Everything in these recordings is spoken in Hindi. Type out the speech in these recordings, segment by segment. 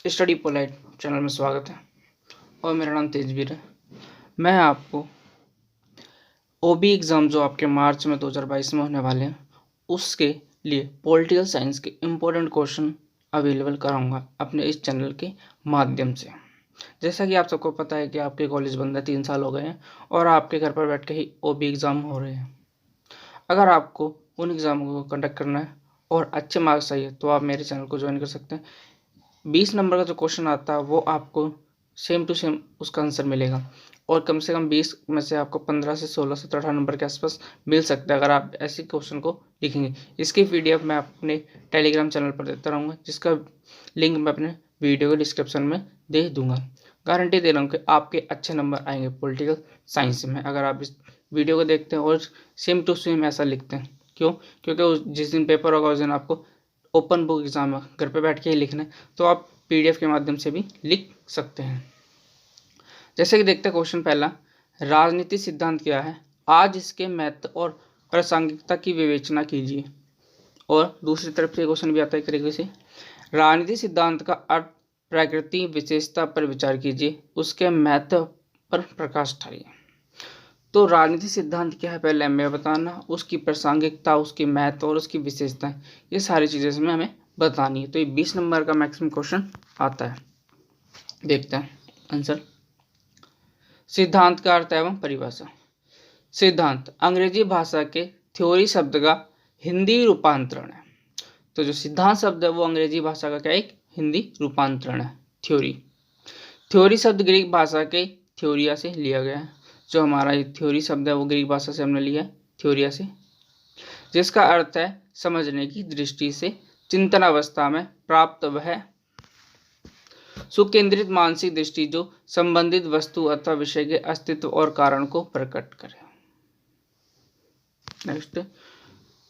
स्टडी पोलाइट चैनल में स्वागत है और मेरा नाम तेजवीर है। मैं आपको ओबी एग्ज़ाम जो आपके मार्च में 2022 में होने वाले हैं उसके लिए पॉलिटिकल साइंस के इम्पोर्टेंट क्वेश्चन अवेलेबल कराऊंगा अपने इस चैनल के माध्यम से। जैसा कि आप सबको पता है कि आपके कॉलेज बंद है, 3 साल हो गए हैं और आपके घर पर बैठ के ही ओबी एग्ज़ाम हो रहे हैं। अगर आपको उन एग्ज़ामों को कंडक्ट करना है और अच्छे मार्क्स चाहिए तो आप मेरे चैनल को ज्वाइन कर सकते हैं। 20 नंबर का जो क्वेश्चन आता है वो आपको सेम टू सेम उसका आंसर मिलेगा और कम से कम 20 में से आपको 15 से 16 से 18 नंबर के आसपास मिल सकता है अगर आप ऐसे क्वेश्चन को लिखेंगे। इसकी पीडीएफ मैं अपने टेलीग्राम चैनल पर देता रहूँगा, जिसका लिंक मैं अपने वीडियो के डिस्क्रिप्शन में दे दूँगा। गारंटी दे रहा हूँ कि आपके अच्छे नंबर आएंगे पॉलिटिकल साइंस में अगर आप इस वीडियो को देखते हैं और सेम टू सेम ऐसा लिखते हैं। क्यों? क्योंकि जिस दिन पेपर होगा उस दिन आपको ओपन बुक एग्ज़ाम है, घर पे बैठ के ही लिखना है, तो आप पीडीएफ के माध्यम से भी लिख सकते हैं। जैसे कि देखते हैं क्वेश्चन पहला, राजनीति सिद्धांत क्या है? आज इसके महत्व और प्रासंगिकता की विवेचना कीजिए। और दूसरी तरफ से क्वेश्चन भी आता है एक तरीके से, राजनीति सिद्धांत का अर्थ प्रकृति विशेषता पर विचार कीजिए, उसके महत्व पर प्रकाश डालिए। तो राजनीति सिद्धांत क्या है पहले हमें बताना, उसकी प्रासंगिकता, उसकी महत्व और उसकी विशेषता, ये सारी चीज़ें इसमें हमें बतानी है। तो ये 20 नंबर का मैक्सिमम क्वेश्चन आता है। देखते हैं आंसर। सिद्धांत का अर्थ एवं परिभाषा। सिद्धांत अंग्रेजी भाषा के थ्योरी शब्द का हिंदी रूपांतरण है। तो जो सिद्धांत शब्द है वो अंग्रेजी भाषा का क्या एक हिंदी रूपांतरण है, थ्योरी। थ्योरी शब्द ग्रीक भाषा के थ्योरिया से लिया गया है। जो हमारा ये थ्योरी शब्द है वो ग्रीक भाषा से हमने लिया है, थ्योरिया से, जिसका अर्थ है समझने की दृष्टि से चिंतन अवस्था में प्राप्त वह सुकेंद्रित मानसिक दृष्टि जो संबंधित वस्तु अथवा विषय के अस्तित्व और कारण को प्रकट करे। नेक्स्ट,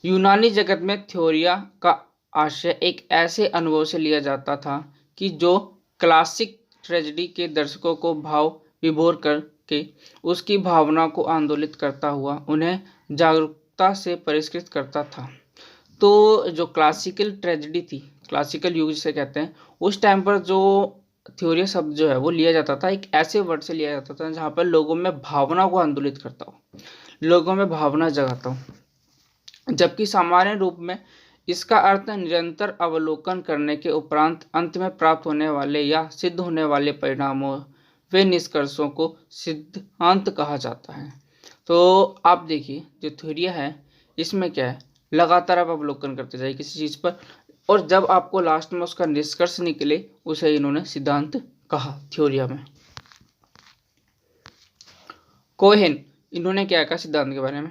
यूनानी जगत में थ्योरिया का आशय एक ऐसे अनुभव से लिया जाता था कि जो क्लासिक ट्रेजेडी के दर्शकों को भाव विभोर करके उसकी भावना को आंदोलित करता हुआ उन्हें जागरूकता से परिष्कृत करता था। तो जो क्लासिकल ट्रेजेडी थी, क्लासिकल युग जिसे कहते हैं, उस टाइम पर जो थ्योरी शब्द जो है वो लिया जाता था एक ऐसे वर्ड से लिया जाता था जहाँ पर लोगों में भावना को आंदोलित करता हो, लोगों में भावना जगाता हो, जबकि सामान्य रूप में इसका अर्थ निरंतर अवलोकन करने के उपरांत अंत में प्राप्त होने वाले या सिद्ध होने वाले परिणामों वे निष्कर्षों को सिद्धांत कहा जाता है। तो आप देखिए जो थ्योरिया है इसमें क्या है, लगातार आप अवलोकन करते जाइए किसी चीज़ पर और जब आपको लास्ट में उसका निष्कर्ष निकले उसे इन्होंने सिद्धांत कहा थ्योरिया में। कोहेन इन्होंने क्या कहा सिद्धांत के बारे में,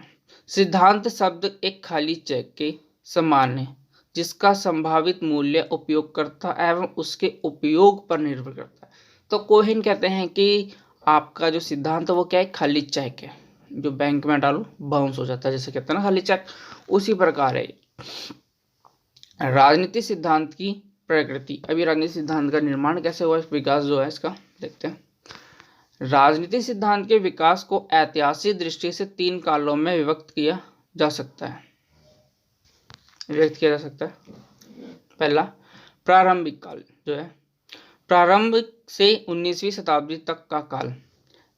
सिद्धांत शब्द एक खाली चेक के समान है जिसका संभावित मूल्य उपयोगकर्ता एवं उसके उपयोग पर निर्भर करता है। तो कोहेन कहते हैं कि आपका जो सिद्धांत वो क्या है, खाली चेक है, जो बैंक में डालो बाउंस हो जाता है, जैसे कहते हैं ना खाली चेक, उसी प्रकार है। राजनीति सिद्धांत की प्रकृति, अभी राजनीति सिद्धांत का निर्माण कैसे हुआ, विकास जो है इसका देखते हैं। राजनीति सिद्धांत के विकास को ऐतिहासिक दृष्टि से 3 कालों में विभक्त किया जा सकता है। पहला प्रारंभिक काल जो है, प्रारंभ से 19वीं शताब्दी तक का काल।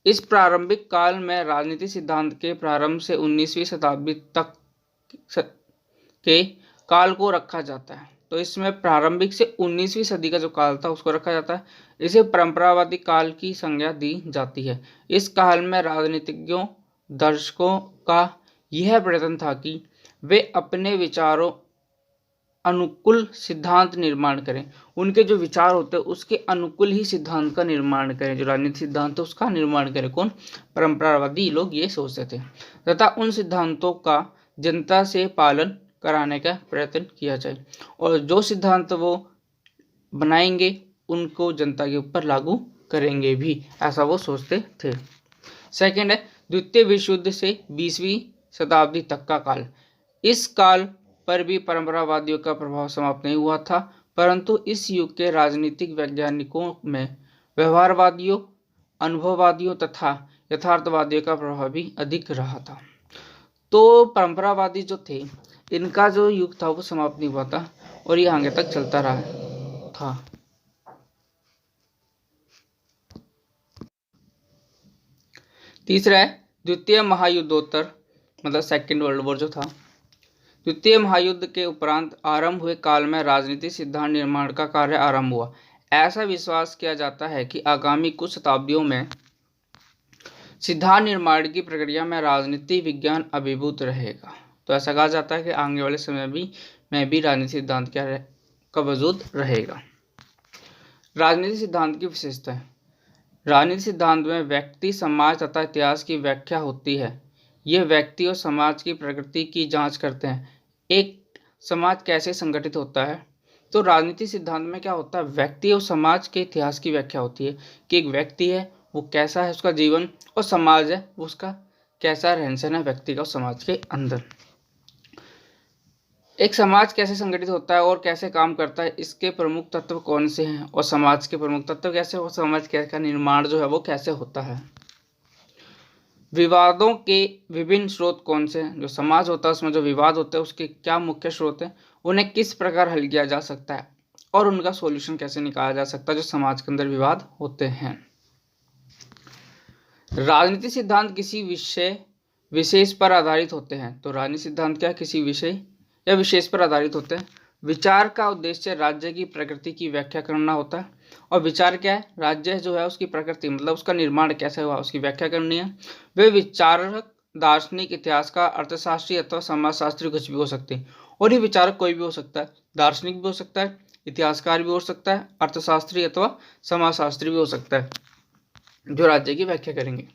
इस प्रारंभिक काल में राजनीति सिद्धांत के प्रारंभ से 19वीं शताब्दी तक के काल को रखा जाता है। तो इसमें प्रारंभिक से 19वीं सदी का जो काल था उसको रखा जाता है। इसे परंपरावादी काल की संज्ञा दी जाती है। इस काल में राजनीतिज्ञों दर्शकों का यह प्रयत्न था कि वे अपने विचारों अनुकूल सिद्धांत निर्माण करें, उनके जो विचार होते हैं उसके अनुकूल ही सिद्धांत का निर्माण करें, जो राजनीतिक सिद्धांत है उसका निर्माण करें। कौन? परंपरावादी लोग ये सोचते थे, तथा उन सिद्धांतों का जनता से पालन कराने का प्रयत्न किया जाए और जो सिद्धांत वो बनाएंगे उनको जनता के ऊपर लागू करेंगे भी, ऐसा वो सोचते थे। सेकंड है द्वितीय विश्व युद्ध से 20वीं शताब्दी तक का काल। इस काल पर भी परंपरावादियों का प्रभाव समाप्त नहीं हुआ था, परंतु इस युग के राजनीतिक वैज्ञानिकों में व्यवहारवादियों, अनुभववादियों तथा यथार्थवादियों का प्रभाव भी अधिक रहा था। तो परंपरावादी जो थे इनका जो युग था वो समाप्त नहीं हुआ था और ये आगे तक चलता रहा था। तीसरा है द्वितीय महायुद्धोत्तर, मतलब सेकेंड वर्ल्ड वॉर जो था, द्वितीय महायुद्ध के उपरांत आरंभ हुए काल में राजनीतिक सिद्धांत निर्माण का कार्य आरंभ हुआ। ऐसा विश्वास किया जाता है कि आगामी कुछ शताब्दियों में सिद्धांत निर्माण की प्रक्रिया में राजनीति विज्ञान अभिभूत रहेगा। तो ऐसा कहा जाता है कि आने वाले समय में भी राजनीतिक सिद्धांत का वजूद रहेगा। राजनीतिक सिद्धांत की विशेषताएं। राजनीतिक सिद्धांत में व्यक्ति, समाज तथा इतिहास की व्याख्या होती है। ये व्यक्ति और समाज की प्रकृति की जांच करते हैं। एक समाज कैसे संगठित होता है, तो राजनीतिक सिद्धांत में क्या होता है, व्यक्ति और समाज के इतिहास की व्याख्या होती है कि एक व्यक्ति है वो कैसा है उसका जीवन, और समाज है वो उसका कैसा रहन सहन है व्यक्ति का समाज के अंदर। एक समाज कैसे संगठित होता है और कैसे काम करता है, इसके प्रमुख तत्व कौन से हैं, और समाज के प्रमुख तत्व कैसे, और समाज का निर्माण जो है वो कैसे होता है। विवादों के विभिन्न स्रोत कौन से हैं, जो समाज होता है उसमें जो विवाद होते हैं उसके क्या मुख्य स्रोत हैं, उन्हें किस प्रकार हल किया जा सकता है, और उनका सॉल्यूशन कैसे निकाला जा सकता है जो समाज के अंदर विवाद होते हैं। राजनीतिक सिद्धांत किसी विषय विशेष पर आधारित होते हैं। तो राजनीतिक सिद्धांत क्या, किसी विषय या विशेष पर आधारित होते हैं। विचार का उद्देश्य राज्य की प्रकृति की व्याख्या करना होता है, और विचार क्या है, राज्य जो है उसकी प्रकृति मतलब उसका निर्माण कैसे हुआ उसकी व्याख्या करनी है। वे विचारक, दार्शनिक, इतिहासकार, अर्थशास्त्री अथवा समाजशास्त्री कुछ भी हो सकते हैं, और ये विचारक कोई भी हो सकता है, दार्शनिक भी हो सकता है, इतिहासकार भी हो सकता है, अर्थशास्त्री अथवा समाजशास्त्री भी हो सकता है जो राज्य की व्याख्या करेंगे।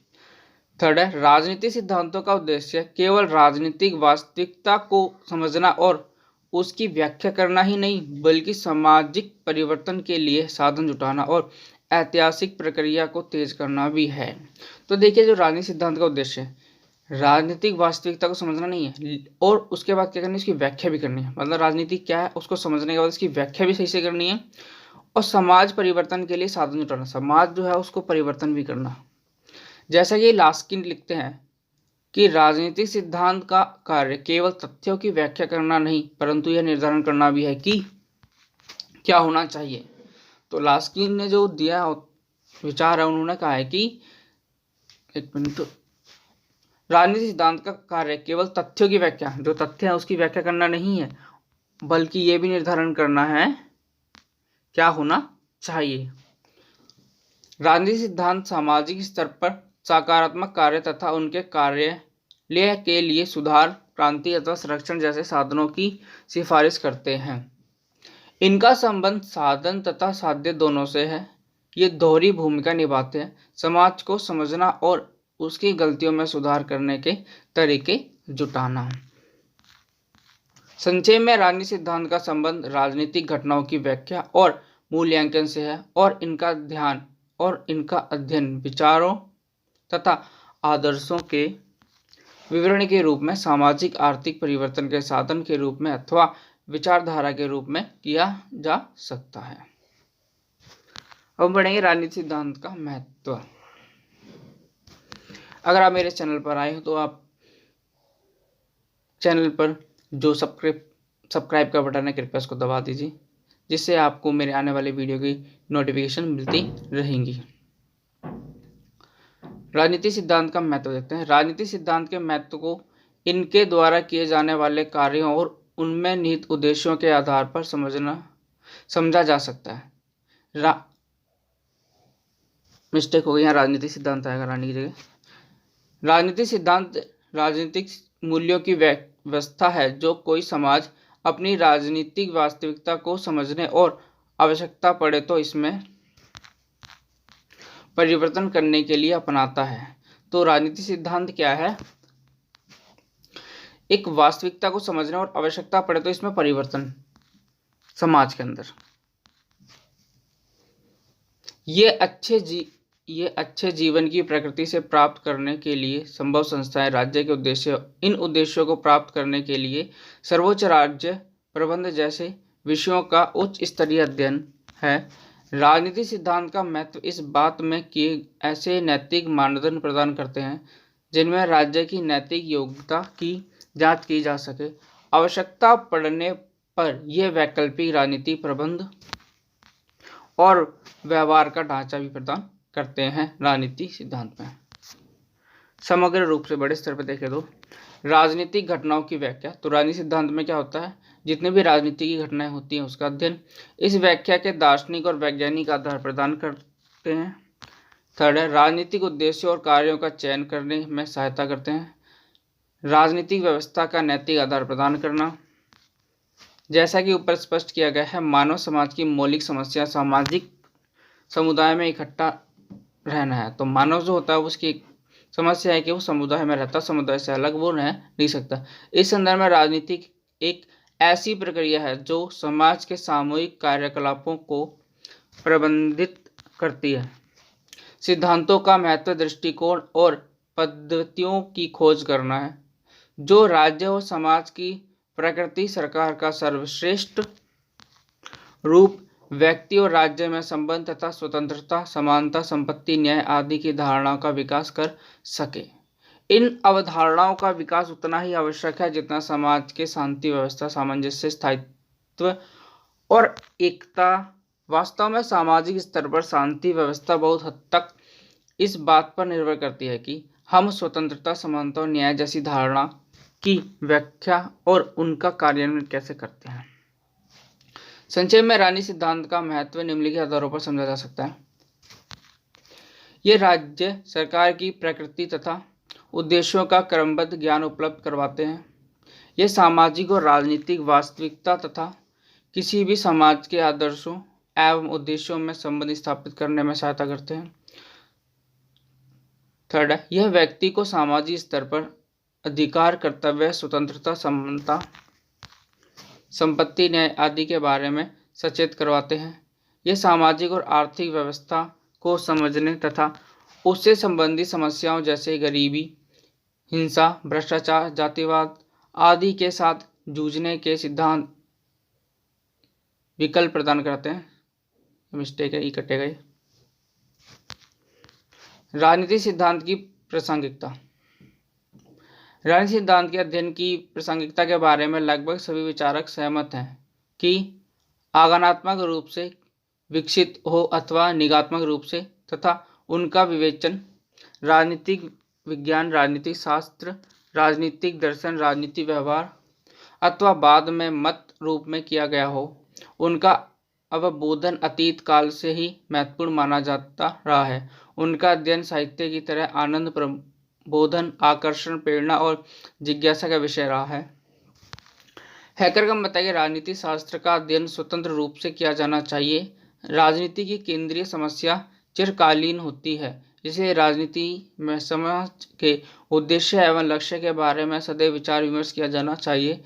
थर्ड है राजनीतिक सिद्धांतों का उद्देश्य केवल राजनीतिक वास्तविकता को समझना और उसकी व्याख्या करना ही नहीं, बल्कि सामाजिक परिवर्तन के लिए साधन जुटाना और ऐतिहासिक प्रक्रिया को तेज करना भी है। तो देखिए, जो राजनीतिक सिद्धांत का उद्देश्य है, राजनीतिक वास्तविकता को समझना नहीं है, और उसके बाद क्या करनी है, उसकी व्याख्या भी करनी है। मतलब राजनीति क्या है उसको समझने के बाद उसकी व्याख्या भी सही से करनी है, और समाज परिवर्तन के लिए साधन जुटाना, समाज जो है उसको परिवर्तन भी करना। जैसा कि लास्किन लिखते हैं कि राजनीतिक सिद्धांत का कार्य केवल तथ्यों की व्याख्या करना नहीं, परंतु यह निर्धारण करना भी है कि क्या होना चाहिए। तो लास्किन ने जो दिया विचार है, उन्होंने कहा है कि राजनीतिक सिद्धांत का कार्य केवल तथ्यों की व्याख्या, जो तथ्य है उसकी व्याख्या करना नहीं है, बल्कि यह भी निर्धारण करना है क्या होना चाहिए। राजनीतिक सिद्धांत सामाजिक स्तर पर सकारात्मक कार्य तथा उनके कार्यालय के लिए सुधार, क्रांति अथवा संरक्षण जैसे साधनों की सिफारिश करते हैं। इनका संबंध साधन तथा साध्य दोनों से है। ये दोहरी भूमिका निभाते हैं, समाज को समझना और उसकी गलतियों में सुधार करने के तरीके जुटाना। संक्षेप में राजनीतिक सिद्धांत का संबंध राजनीतिक घटनाओं की व्याख्या और मूल्यांकन से है, और इनका अध्ययन विचारों तथा आदर्शों के विवरण के रूप में, सामाजिक आर्थिक परिवर्तन के साधन के रूप में अथवा विचारधारा के रूप में किया जा सकता है। अब बढ़ेंगे राजनीतिक सिद्धांत का महत्व। अगर आप मेरे चैनल पर आए हो तो आप चैनल पर जो सब्सक्राइब का बटन है कृपया उसको दबा दीजिए, जिससे आपको मेरे आने वाले वीडियो की नोटिफिकेशन मिलती रहेंगी। राजनीतिक सिद्धांत का महत्व देखते हैं। राजनीतिक सिद्धांत के महत्व को इनके द्वारा किए जाने वाले कार्यों और उनमें निहित उद्देश्यों के आधार पर समझा जा सकता है। मिस्टेक हो गई, यहाँ राजनीतिक सिद्धांत आएगा रानी की जगह। राजनीतिक सिद्धांत राजनीतिक मूल्यों की व्यवस्था है जो कोई समाज अपनी राजनीतिक वास्तविकता को समझने और आवश्यकता पड़े तो इसमें परिवर्तन करने के लिए अपनाता है। तो राजनीतिक सिद्धांत क्या है, एक वास्तविकता को समझने और आवश्यकता पड़े तो इसमें परिवर्तन समाज के अंदर। ये अच्छे जीवन की प्रकृति से प्राप्त करने के लिए संभव संस्थाएं राज्य के उद्देश्य, इन उद्देश्यों को प्राप्त करने के लिए सर्वोच्च राज्य प्रबंध जैसे विषयों का उच्च स्तरीय अध्ययन है। राजनीतिक सिद्धांत का महत्व इस बात में कि ऐसे नैतिक मानदंड प्रदान करते हैं जिनमें राज्य की नैतिक योग्यता की जांच की जा सके। आवश्यकता पड़ने पर यह वैकल्पिक राजनीति प्रबंध और व्यवहार का ढांचा भी प्रदान करते हैं राजनीतिक सिद्धांत में। समग्र रूप से बड़े स्तर पर देखें तो राजनीतिक घटनाओं की व्याख्या। तो राजनीति सिद्धांत में क्या होता है, जितने भी राजनीति की घटनाएं होती हैं उसका अध्ययन। इस व्याख्या के दार्शनिक और वैज्ञानिक आधार प्रदान करते हैं। थर्ड है, राजनीतिक उद्देश्यों और कार्यों का चयन करने में सहायता करते हैं। राजनीतिक व्यवस्था का नैतिक आधार प्रदान करना। जैसा कि ऊपर स्पष्ट किया गया है, मानव समाज की मौलिक समस्या सामाजिक समुदाय में इकट्ठा रहना है। तो मानव जो होता है उसकी समस्या है कि वो समुदाय में रहता, समुदाय से अलग वो रह नहीं सकता। इस संदर्भ में राजनीति एक ऐसी प्रक्रिया है जो समाज के सामूहिक कार्यकलापों को प्रबंधित करती है। सिद्धांतों का महत्व दृष्टिकोण और पद्धतियों की खोज करना है जो राज्य और समाज की प्रकृति, सरकार का सर्वश्रेष्ठ रूप, व्यक्ति और राज्य में संबंध तथा स्वतंत्रता, समानता, संपत्ति, न्याय आदि की धारणाओं का विकास कर सके। इन अवधारणाओं का विकास उतना ही आवश्यक है जितना समाज के शांति व्यवस्था, सामंजस्य, स्थायित्व और एकता। वास्तव में सामाजिक स्तर पर शांति व्यवस्था बहुत हद तक इस बात पर निर्भर करती है कि हम स्वतंत्रता, समानता और न्याय जैसी धारणा की व्याख्या और उनका कार्यान्वयन कैसे करते हैं। संक्षेप में राजनीति सिद्धांत का महत्व निम्नलिखित आधारों पर समझा जा सकता है। ये राज्य सरकार की प्रकृति तथा उद्देश्यों का क्रमबद्ध ज्ञान उपलब्ध करवाते हैं। ये सामाजिक और राजनीतिक वास्तविकता तथा किसी भी समाज के आदर्शों एवं उद्देश्यों में संबंध स्थापित करने में सहायता करते हैं। थर्ड है, यह व्यक्ति को सामाजिक स्तर पर अधिकार, कर्तव्य, स्वतंत्रता, समानता, संपत्ति, न्याय आदि के बारे में सचेत करवाते हैं। ये सामाजिक और आर्थिक व्यवस्था को समझने तथा उससे संबंधित समस्याओं जैसे गरीबी, हिंसा, भ्रष्टाचार, जातिवाद आदि के साथ जूझने के सिद्धांत विकल्प प्रदान करते हैं। मिस्टेक है, इकट्ठे गए। राजनीति सिद्धांत की प्रासंगिकता। राजनीति सिद्धांत के अध्ययन की प्रासंगिकता के बारे में लगभग सभी विचारक सहमत हैं कि आगमनात्मक रूप से विकसित हो अथवा निगात्मक रूप से, तथा उनका विवेचन राजनीतिक विज्ञान, राजनीतिक शास्त्र, राजनीतिक दर्शन, राजनीतिक व्यवहार अथवा बाद में मत रूप में किया गया हो। उनका अवबोधन अतीत काल से ही महत्वपूर्ण माना जाता रहा है। उनका अध्ययन साहित्य की तरह आनंद, प्रबोधन, आकर्षण, प्रेरणा और जिज्ञासा का विषय रहा है। हैकर का मत है कि राजनीति शास्त्र का अध्ययन स्वतंत्र रूप से किया जाना चाहिए। राजनीति की केंद्रीय समस्या चिरकालीन होती है, इसलिए राजनीति में समाज के उद्देश्य एवं लक्ष्य के बारे में सदैव विचार विमर्श किया जाना चाहिए।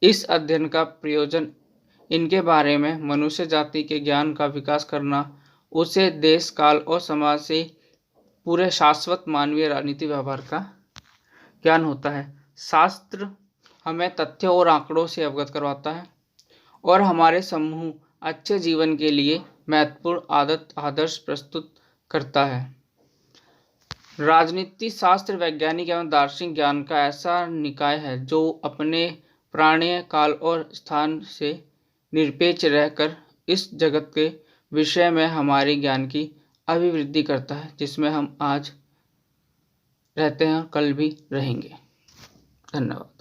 इस अध्ययन का प्रयोजन इनके बारे में मनुष्य जाति के ज्ञान का विकास करना, उसे देश, काल और समाज से पूरे शाश्वत मानवीय राजनीति व्यवहार का ज्ञान होता है। शास्त्र हमें तथ्यों और आंकड़ों से अवगत करवाता है और हमारे समूह अच्छे जीवन के लिए महत्वपूर्ण आदर्श प्रस्तुत करता है। राजनीति शास्त्र वैज्ञानिक एवं दार्शनिक ज्ञान का ऐसा निकाय है जो अपने प्राणीय, काल और स्थान से निरपेक्ष रहकर इस जगत के विषय में हमारे ज्ञान की अभिवृद्धि करता है, जिसमें हम आज रहते हैं और कल भी रहेंगे। धन्यवाद।